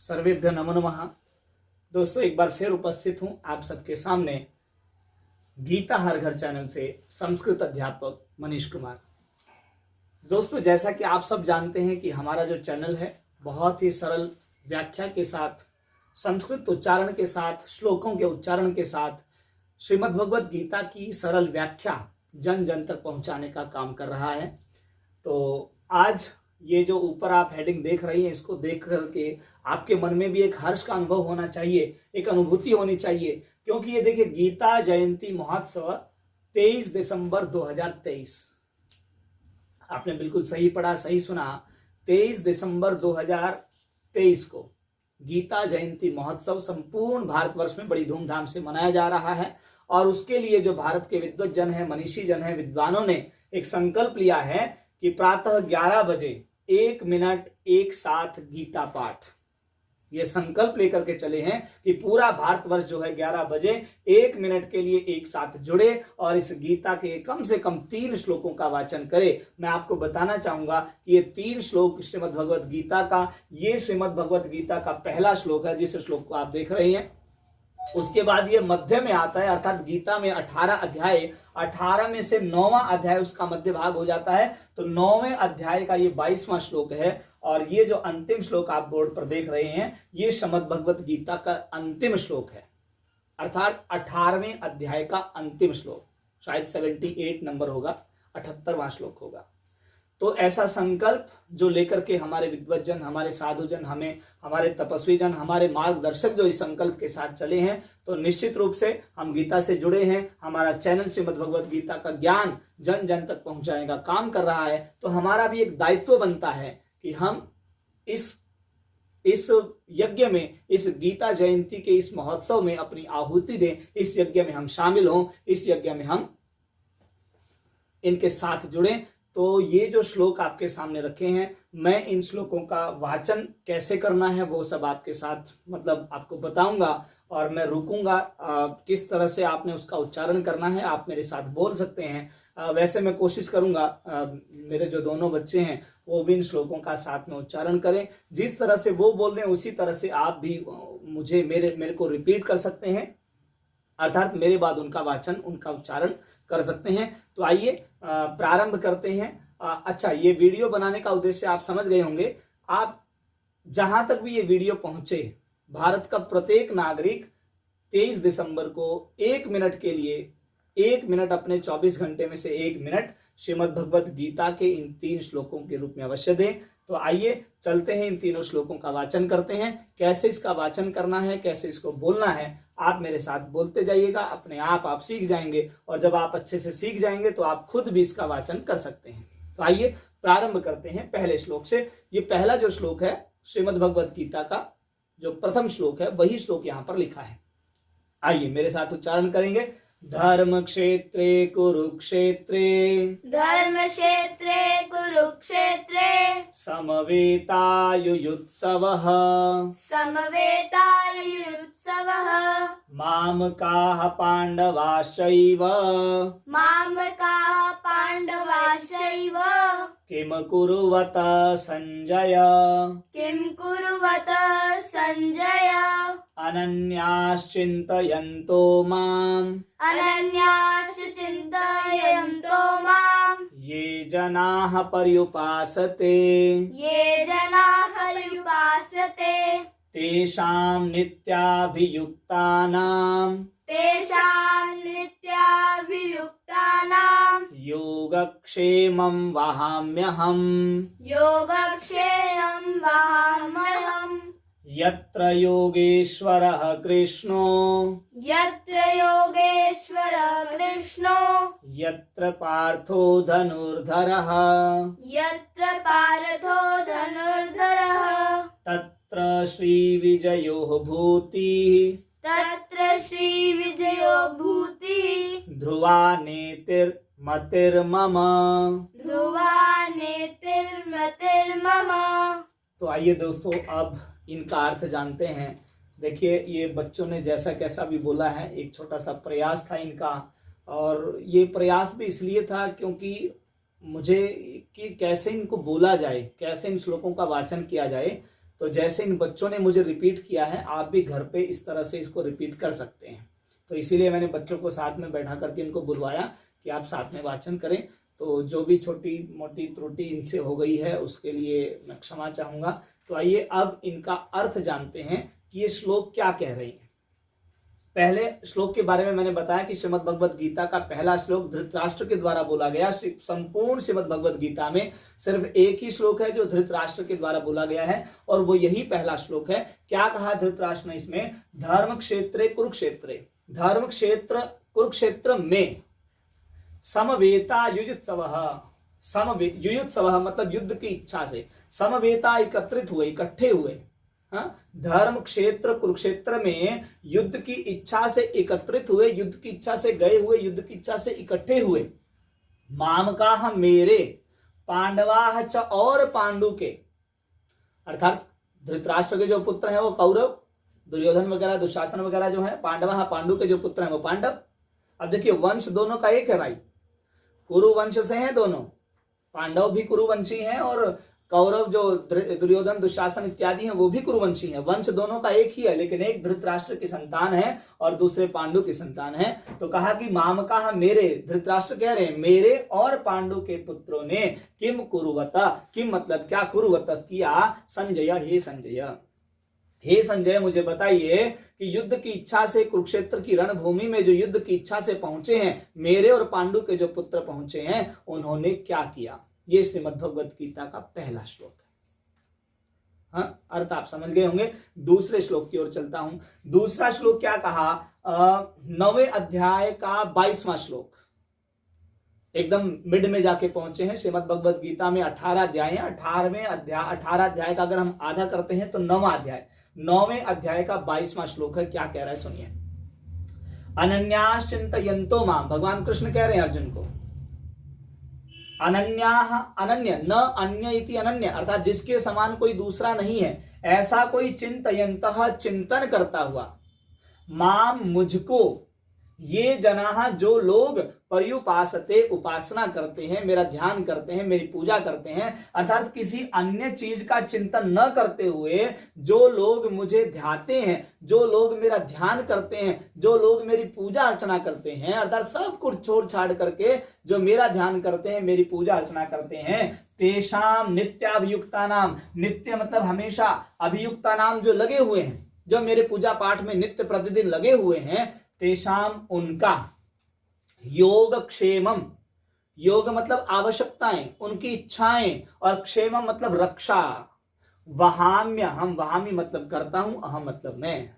सर्वेभ्यो नमो नमः। दोस्तों, एक बार फिर उपस्थित हूं आप सबके सामने गीता हर घर चैनल से संस्कृत अध्यापक मनीष कुमार। दोस्तों, जैसा कि आप सब जानते हैं कि हमारा जो चैनल है बहुत ही सरल व्याख्या के साथ, संस्कृत उच्चारण के साथ, श्लोकों के उच्चारण के साथ श्रीमद् भगवत गीता की सरल व्याख्या जन जन तक पहुंचाने का काम कर रहा है। तो आज ये जो ऊपर आप हेडिंग देख रही हैं, इसको देख करके आपके मन में भी एक हर्ष का अनुभव होना चाहिए, एक अनुभूति होनी चाहिए, क्योंकि ये देखिए गीता जयंती महोत्सव 23 दिसंबर 2023। आपने बिल्कुल सही पढ़ा, सही सुना। 23 दिसंबर 2023 को गीता जयंती महोत्सव संपूर्ण भारतवर्ष में बड़ी धूमधाम से मनाया जा रहा है। और उसके लिए जो भारत के विद्वत जन हैं, मनीषी जन हैं, विद्वानों ने एक संकल्प लिया है कि प्रातः 11 बजे 1 मिनट एक साथ गीता पाठ, ये संकल्प लेकर के चले हैं कि पूरा भारतवर्ष जो है 11 बजे 1 मिनट के लिए एक साथ जुड़े और इस गीता के कम से कम 3 श्लोकों का वाचन करे। मैं आपको बताना चाहूंगा कि ये 3 श्लोक श्रीमद् भगवत गीता का, ये श्रीमद् भगवत गीता का पहला श्लोक है जिस श्लोक को आप देख रहे हैं। उसके बाद ये मध्य में आता है, अर्थात गीता में 18 अध्याय, 18 में से 9वां अध्याय उसका मध्य भाग हो जाता है। तो 9वें अध्याय का ये 22वां श्लोक है। और ये जो अंतिम श्लोक आप बोर्ड पर देख रहे हैं, ये श्रीमद् भगवत गीता का अंतिम श्लोक है, अर्थात 18वें अध्याय का अंतिम श्लोक, शायद 78 नंबर होगा, 78वां श्लोक होगा। तो ऐसा संकल्प जो लेकर के हमारे विद्वज्जन, हमारे साधुजन, हमारे तपस्वी जन, हमारे मार्गदर्शक जो इस संकल्प के साथ चले हैं, तो निश्चित रूप से हम गीता से जुड़े हैं। हमारा चैनल श्रीमद् भगवत गीता का ज्ञान जन जन तक पहुंचाने का काम कर रहा है। तो हमारा भी एक दायित्व बनता है कि हम इस यज्ञ में, इस गीता जयंती के इस महोत्सव में अपनी आहुति दें, इस यज्ञ में हम शामिल हों, इस यज्ञ में हम इनके साथ जुड़ें। तो ये जो श्लोक आपके सामने रखे हैं, मैं इन श्लोकों का वाचन कैसे करना है वो सब आपके साथ आपको बताऊंगा। और मैं रुकूंगा, किस तरह से आपने उसका उच्चारण करना है आप मेरे साथ बोल सकते हैं। वैसे मैं कोशिश करूंगा मेरे जो दोनों बच्चे हैं वो भी इन श्लोकों का साथ में उच्चारण करें। जिस तरह से वो बोल रहे हैं उसी तरह से आप भी मेरे को रिपीट कर सकते हैं, अर्थात मेरे बाद उनका वाचन, उनका उच्चारण कर सकते हैं। तो आइए प्रारंभ करते हैं। अच्छा, ये वीडियो बनाने का उद्देश्य आप समझ गए होंगे। आप जहां तक भी ये वीडियो पहुंचे, भारत का प्रत्येक नागरिक 23 दिसंबर को 1 मिनट के लिए, 1 मिनट अपने 24 घंटे में से 1 मिनट श्रीमद् भगवत गीता के इन 3 श्लोकों के रूप में अवश्य दें। तो आइए चलते हैं, इन तीनों श्लोकों का वाचन करते हैं। कैसे इसका वाचन करना है, कैसे इसको बोलना है, आप मेरे साथ बोलते जाइएगा, अपने आप सीख जाएंगे। और जब आप अच्छे से सीख जाएंगे तो आप खुद भी इसका वाचन कर सकते हैं। तो आइए प्रारंभ करते हैं पहले श्लोक से। ये पहला जो श्लोक है श्रीमद् भगवत गीता का, जो प्रथम श्लोक है, वही श्लोक यहाँ पर लिखा है। आइए मेरे साथ उच्चारण करेंगे। धर्म क्षेत्रे कुरुक्षेत्रे, धर्म क्षेत्रे कुरुक्षेत्रे, समवेतायुयुत्सवः, समवेतायुत्सवः, मामकाः पाण्डवाश्चैव, मामकाः पाण्डवाश्चैव, किम कुरुवत सञ्जय, किं कुर्वत सञ्जय, अनन्याश्चिन्तयन्तो माम्, अनन्याश्च चिन्तयन्तो माम्, ये जनाः पर्युपासते, ये जनाः पर्युपासते, तेषां नित्याभियुक्तानां, तेषां नित्याभियुक्तानां योगक्षेमं वहाम्यहम्, योगक्षेमं वहाम्यहम्। यत्र योगेश्वरः कृष्णो, यत्र योगेश्वरः कृष्णो, यत्र पार्थो धनुर्धरः, यत्र पार्थो धनुर्धरः, तत्र श्रीविजयो भूतिः, तत्र श्रीविजयो भूतिः, ध्रुवा नेतिर्मतिर्मम। ध्रुवा नेतिर्मतिर्मम। तो आइए दोस्तों, अब इनका अर्थ जानते हैं। देखिए, ये बच्चों ने जैसा कैसा भी बोला है, एक छोटा सा प्रयास था इनका। और ये प्रयास भी इसलिए था क्योंकि मुझे कि कैसे इनको बोला जाए, कैसे इन श्लोकों का वाचन किया जाए। तो जैसे इन बच्चों ने मुझे रिपीट किया है, आप भी घर पे इस तरह से इसको रिपीट कर सकते हैं। तो इसीलिए मैंने बच्चों को साथ में बैठा करके इनको बुलवाया कि आप साथ में वाचन करें। तो जो भी छोटी मोटी त्रुटि इनसे हो गई है उसके लिए मैं क्षमा चाहूंगा। तो आइए अब इनका अर्थ जानते हैं कि ये श्लोक क्या कह रही है। पहले श्लोक के बारे में मैंने बताया कि श्रीमद् भगवद गीता का पहला श्लोक धृतराष्ट्र के द्वारा बोला गया। संपूर्ण श्रीमद् भगवद गीता में सिर्फ एक ही श्लोक है जो धृतराष्ट्र के द्वारा बोला गया है और वो यही पहला श्लोक है। क्या कहा धृतराष्ट्र ने इसमें? धर्म क्षेत्रे कुरुक्षेत्रे, धर्म क्षेत्र कुरुक्षेत्र में समवेता युयुत्सवः, युयुत्सवः मतलब युद्ध की इच्छा से, समवेता एकत्रित हुए, इकट्ठे हुए, धर्म क्षेत्र कुरुक्षेत्र में युद्ध की इच्छा से एकत्रित हुए, युद्ध की इच्छा से गए हुए, युद्ध की इच्छा से इकट्ठे हुए। मामकाः मेरे, पांडवाः च और पांडु के, अर्थात धृतराष्ट्र के जो पुत्र हैं वो कौरव, दुर्योधन वगैरह दुशासन वगैरह जो है, पांडवाः पांडु के जो पुत्र हैं वो पांडव। अब देखिए वंश दोनों का एक है भाई, कुरु वंश से हैं दोनों, पांडव भी कुरुवंशी हैं और कौरव जो दुर्योधन दुशासन इत्यादि हैं वो भी कुरुवंशी हैं। वंश दोनों का एक ही है, लेकिन एक धृतराष्ट्र की संतान है और दूसरे पांडु की संतान है। तो कहा कि मामकाः मेरे, धृतराष्ट्र कह रहे हैं मेरे और पांडु के पुत्रों ने किम कुरुवता, किम मतलब क्या, कुरुवता किया, संजय हे संजय, हे संजय मुझे बताइए कि युद्ध की इच्छा से कुरुक्षेत्र की रणभूमि में जो युद्ध की इच्छा से पहुंचे हैं, मेरे और पांडु के जो पुत्र पहुंचे हैं, उन्होंने क्या किया। ये श्रीमद् भगवद गीता का पहला श्लोक है। हाँ, अर्थ आप समझ गए होंगे। दूसरे श्लोक की ओर चलता हूं। दूसरा श्लोक क्या कहा? 9वें अध्याय का 22वां श्लोक, एकदम मिड में जाके पहुंचे हैं। श्रीमद् भगवद गीता में 18 अध्याय हैं। 18 अध्याय का अगर हम आधा करते हैं तो 9वां अध्याय, 9वें अध्याय का 22वां श्लोक है। क्या कह रहा है सुनिए। अनन्याश्चिन्तयन्तो मां, भगवान कृष्ण कह रहे हैं अर्जुन को, अनन्याः, अनन्य न अन्य इति अनन्य, अर्थात जिसके समान कोई दूसरा नहीं है, ऐसा कोई चिंतयन्तः चिंतन करता हुआ, माम मुझको, ये जनाः जो लोग पर्युपासते उपासना करते हैं, मेरा ध्यान करते हैं, मेरी पूजा करते हैं, अर्थात किसी अन्य चीज का चिंतन न करते हुए जो लोग मुझे ध्याते हैं, जो लोग मेरा ध्यान करते हैं, जो लोग मेरी पूजा अर्चना करते हैं, अर्थात सब कुछ छोड़ छाड़ करके जो मेरा ध्यान करते हैं, मेरी पूजा अर्चना करते हैं, तेषाम नित्याभियुक्ता नाम, नित्य मतलब हमेशा, अभियुक्ता नाम जो लगे हुए हैं, जो मेरे पूजा पाठ में नित्य प्रतिदिन लगे हुए हैं, तेषाम उनका, योग क्षेमम, योग मतलब आवश्यकताएं, उनकी इच्छाएं, और क्षेमम मतलब रक्षा, वहाम्य हम, वहामी मतलब करता हूं, अहम मतलब मैं।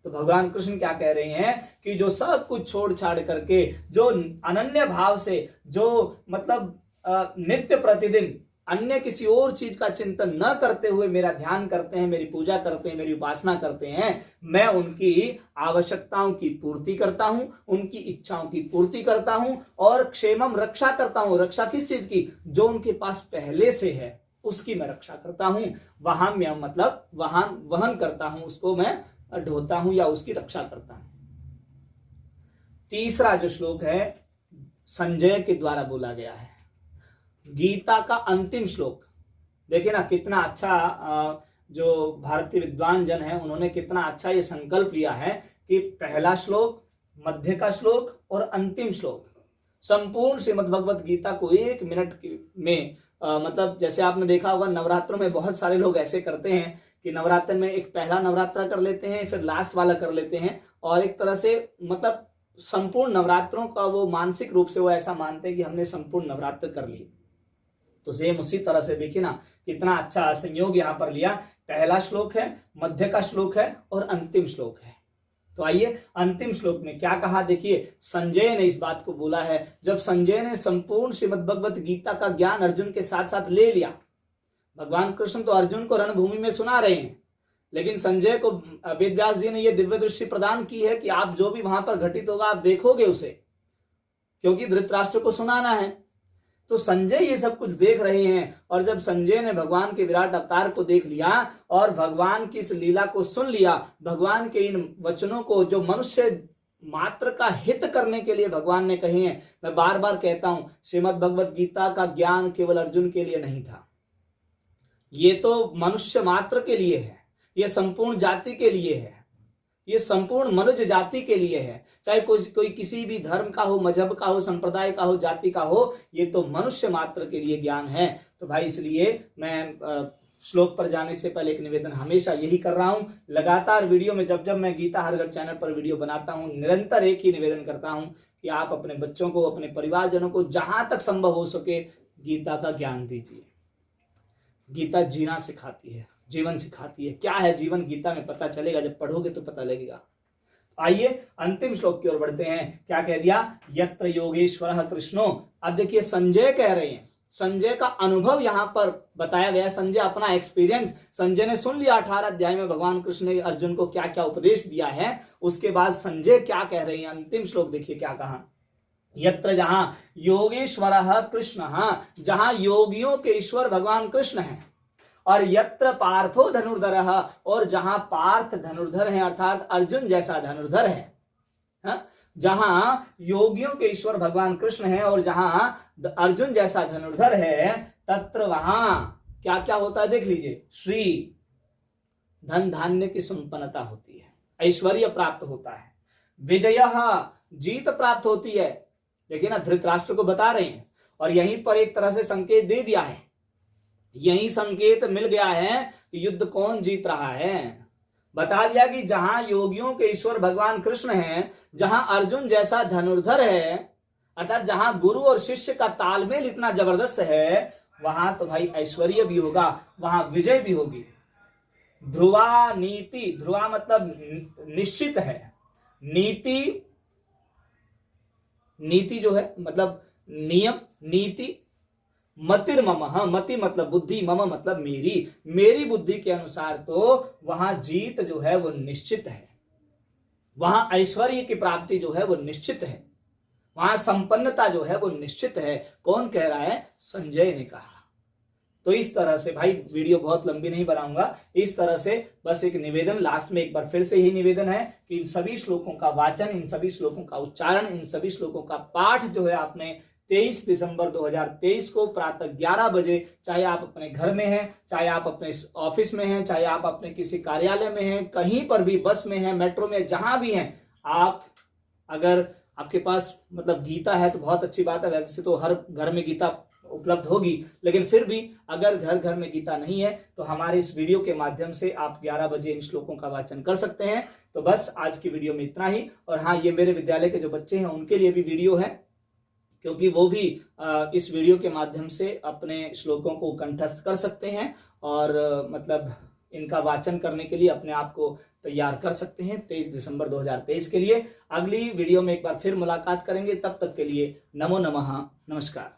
तो भगवान कृष्ण क्या कह रहे हैं कि जो सब कुछ छोड़ छाड़ करके, जो अनन्य भाव से, जो मतलब नित्य प्रतिदिन अन्य किसी और चीज का चिंतन न करते हुए मेरा ध्यान करते हैं, मेरी पूजा करते हैं, मेरी उपासना करते हैं, मैं उनकी आवश्यकताओं की पूर्ति करता हूं, उनकी इच्छाओं की पूर्ति करता हूं, और क्षेमम रक्षा करता हूं। रक्षा किस चीज की? जो उनके पास पहले से है उसकी मैं रक्षा करता हूं। वहाम्यम मतलब वहन करता हूं, उसको मैं ढोता हूं या उसकी रक्षा करता हूं। तीसरा जो श्लोक है संजय के द्वारा बोला गया है, गीता का अंतिम श्लोक। देखिए ना कितना अच्छा, जो भारतीय विद्वान जन है उन्होंने कितना अच्छा ये संकल्प लिया है कि पहला श्लोक, मध्य का श्लोक और अंतिम श्लोक, संपूर्ण श्रीमद् भगवद गीता को 1 मिनट में मतलब जैसे आपने देखा होगा नवरात्रों में बहुत सारे लोग ऐसे करते हैं कि नवरात्र में एक पहला नवरात्रा कर लेते हैं, फिर लास्ट वाला कर लेते हैं, और एक तरह से मतलब संपूर्ण नवरात्रों का वो मानसिक रूप से वो ऐसा मानते हैं कि हमने संपूर्ण नवरात्र कर लिए। तो सेम उसी तरह से देखिए ना कितना अच्छा संयोग यहाँ पर लिया। पहला श्लोक है, मध्य का श्लोक है और अंतिम श्लोक है। तो आइए अंतिम श्लोक में क्या कहा देखिए। संजय ने इस बात को बोला है, जब संजय ने संपूर्ण श्रीमद् भगवत गीता का ज्ञान अर्जुन के साथ साथ ले लिया। भगवान कृष्ण तो अर्जुन को रणभूमि में सुना रहे हैं, लेकिन संजय को वेदव्यास जी ने यह दिव्य दृष्टि प्रदान की है कि आप जो भी वहां पर घटित होगा आप देखोगे उसे, क्योंकि धृतराष्ट्र को सुनाना है। तो संजय ये सब कुछ देख रहे हैं, और जब संजय ने भगवान के विराट अवतार को देख लिया और भगवान की इस लीला को सुन लिया, भगवान के इन वचनों को जो मनुष्य मात्र का हित करने के लिए भगवान ने कहे हैं, मैं बार बार कहता हूं श्रीमद् भगवत गीता का ज्ञान केवल अर्जुन के लिए नहीं था, ये तो मनुष्य मात्र के लिए है, ये संपूर्ण जाति के लिए है, ये संपूर्ण मनुष्य जाति के लिए है। चाहे कोई किसी भी धर्म का हो, मजहब का हो, संप्रदाय का हो, जाति का हो, ये तो मनुष्य मात्र के लिए ज्ञान है। तो भाई इसलिए मैं श्लोक पर जाने से पहले एक निवेदन हमेशा यही कर रहा हूं, लगातार वीडियो में जब मैं गीता हर घर चैनल पर वीडियो बनाता हूं, निरंतर एक ही निवेदन करता हूं कि आप अपने बच्चों को, अपने परिवारजनों को जहां तक संभव हो सके गीता का ज्ञान दीजिए। गीता जीना सिखाती है, जीवन सिखाती है। क्या है जीवन, गीता में पता चलेगा, जब पढ़ोगे तो पता लगेगा। आइए अंतिम श्लोक की ओर बढ़ते हैं। क्या कह दिया, यत्र योगेश्वरः कृष्णो। अब देखिए संजय कह रहे हैं, संजय का अनुभव यहां पर बताया गया। संजय अपना एक्सपीरियंस, संजय ने सुन लिया 18 अध्याय में भगवान कृष्ण ने अर्जुन को क्या क्या उपदेश दिया है। उसके बाद संजय क्या कह रहे हैं, अंतिम श्लोक देखिए क्या कहा। यत्र, जहां योगेश्वरः कृष्णः, जहां योगियों के ईश्वर भगवान कृष्ण हैं, और यत्र पार्थो धनुर्धरः, और जहां पार्थ धनुर्धर हैं अर्थात अर्जुन जैसा धनुर्धर है। जहां योगियों के ईश्वर भगवान कृष्ण हैं और जहां अर्जुन जैसा धनुर्धर है, तत्र वहां क्या क्या होता है देख लीजिए। श्री, धन धान्य की संपन्नता होती है, ऐश्वर्य प्राप्त होता है। विजयः, जीत प्राप्त होती है। देखिए ना, धृतराष्ट्र को बता रहे हैं और यहीं पर एक तरह से संकेत दे दिया है, यही संकेत मिल गया है कि युद्ध कौन जीत रहा है। बता दिया कि जहां योगियों के ईश्वर भगवान कृष्ण हैं, जहां अर्जुन जैसा धनुर्धर है, अर्थात जहां गुरु और शिष्य का तालमेल इतना जबरदस्त है, वहां तो भाई ऐश्वर्य भी होगा, वहां विजय भी होगी। ध्रुवा नीति, ध्रुवा मतलब निश्चित है, नीति, नीति जो है मतलब नियम, नीति। मतिर्मम, मति मतलब बुद्धि, मम मतलब मेरी बुद्धि के अनुसार तो वहां जीत जो है वो निश्चित है, वहां ऐश्वर्य की प्राप्ति जो है वो निश्चित है, वहां संपन्नता जो है वो निश्चित है। कौन कह रहा है, संजय ने कहा। तो इस तरह से भाई वीडियो बहुत लंबी नहीं बनाऊंगा, इस तरह से बस एक निवेदन, लास्ट में एक बार फिर से यही निवेदन है कि इन सभी श्लोकों का वाचन, इन सभी श्लोकों का उच्चारण, इन सभी श्लोकों का पाठ जो है आपने 23 दिसंबर 2023 को प्रातः 11 बजे, चाहे आप अपने घर में हैं, चाहे आप अपने ऑफिस में हैं, चाहे आप अपने किसी कार्यालय में हैं, कहीं पर भी, बस में हैं, मेट्रो में, जहां भी हैं आप, अगर आपके पास मतलब गीता है तो बहुत अच्छी बात है। वैसे तो हर घर में गीता उपलब्ध होगी, लेकिन फिर भी अगर घर घर में गीता नहीं है तो हमारे इस वीडियो के माध्यम से आप 11 बजे इन श्लोकों का वाचन कर सकते हैं। तो बस आज की वीडियो में इतना ही। और हाँ, ये मेरे विद्यालय के जो बच्चे हैं उनके लिए भी वीडियो है, क्योंकि वो भी इस वीडियो के माध्यम से अपने श्लोकों को कंठस्थ कर सकते हैं और मतलब इनका वाचन करने के लिए अपने आप को तैयार कर सकते हैं 23 दिसंबर 2023 के लिए। अगली वीडियो में एक बार फिर मुलाकात करेंगे, तब तक के लिए नमो नमः, नमस्कार।